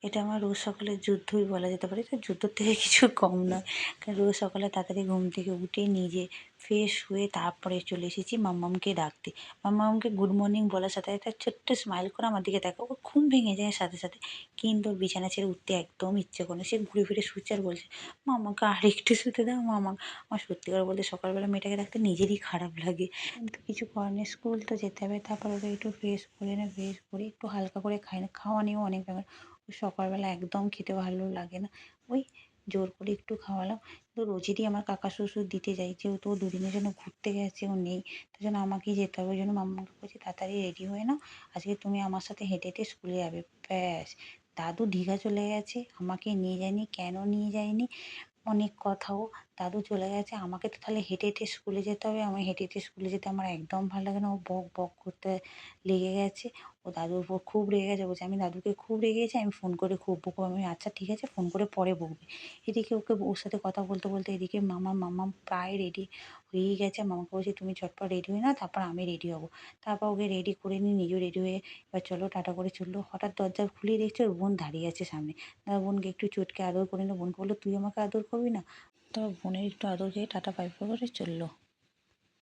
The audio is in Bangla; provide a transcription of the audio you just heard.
এটা আমার রোজ সকালের যুদ্ধই বলা যেতে পারে। এটা যুদ্ধর থেকে কিছু কম নয়। কারণ রোজ সকালে তাড়াতাড়ি ঘুম থেকে উঠে নিজে ফ্রেশ হয়ে তারপরে চলে এসেছি মাম্মামকে ডাকতে। মাম্মামকে গুড মর্নিং বলার সাথে একটা ছোট্ট স্মাইল করে আমার দিকে তাকায়। ওর ঘুম ভেঙে যায় সাথে, সাথে। কিন্তু ওর বিছানা ছেড়ে উঠতে একদম ইচ্ছে করে না। সে ঘুরে ফিরে শুচ্ছে আর বলছে, "মা আমাকে আরেকটু শুতে দাও মা আমার সত্যি করে বলতে সকালবেলা মেয়েটাকে ডাকতে নিজেরই খারাপ লাগে। কিন্তু কিছু করার নেই, স্কুল তো যেতে হবে। তারপর ওকে একটু ফ্রেশ করে না, ফ্রেশ করে একটু হালকা করে খাই না। খাওয়া নিয়েও অনেক ব্যাপার। সকালবেলা একদম খেতে ভালো লাগে না। ওই জোর করে একটু খাওয়ালাম। তো রোজেরই আমার কাকা শ্বশুর দিতে যাই, যেহেতু ও দুদিনের জন্য ঘুরতে গেছে, ও নেই। তাই জন্য আমাকেই যেতে হবে। ওই জন্য মাম্মাকে বলছি, "তাড়াতাড়ি রেডি হয়ে নাও। আজকে তুমি আমার সাথে হেঁটে, হেঁটে স্কুলে যাবে।" ব্যাস! দাদু দীঘা চলে গেছে। আমাকে নিয়ে যায়নি। কেন নিয়ে যায়নি? অনেক কথা ও। দাদু চলে গেছে। আমাকে তো তাহলে হেঁটে, হেঁটে স্কুলে যেতে হবে। আমি হেঁটে, হেঁটে স্কুলে যেতে আমার একদম ভালো লাগে না। ও বক, বক করতে লেগে গেছে। ও দাদুর উপর খুব রেগে গেছে। বলছে, "আমি দাদুকে খুব রেগে গেছি। আমি ফোন করে খুব বকবো।" আমি, "আচ্ছা ঠিক আছে, ফোন করে পরে বকবি।" এদিকে ওর সাথে কথা বলতে, বলতে এদিকে মাম্মাম প্রায় রেডি হয়েই গেছে। মামাকে বলছি, "তুমি চটপট রেডি হয়ে নাও, তারপর আমি রেডি হবো।" তারপর ওকে রেডি করে নিই, নিজেও রেডি হয়ে এবার চলো টাটা করে চললো। হঠাৎ দরজা খুলেই দেখছি ওর বোন দাঁড়িয়ে আছে সামনে। বোনকে একটু চটকে আদর করে নিল। বোনকে বললো, "তুই আমাকে আদর করবি না?" তো বোনের একটু আদর খেয়ে টাটা বাই বাই করে চললো।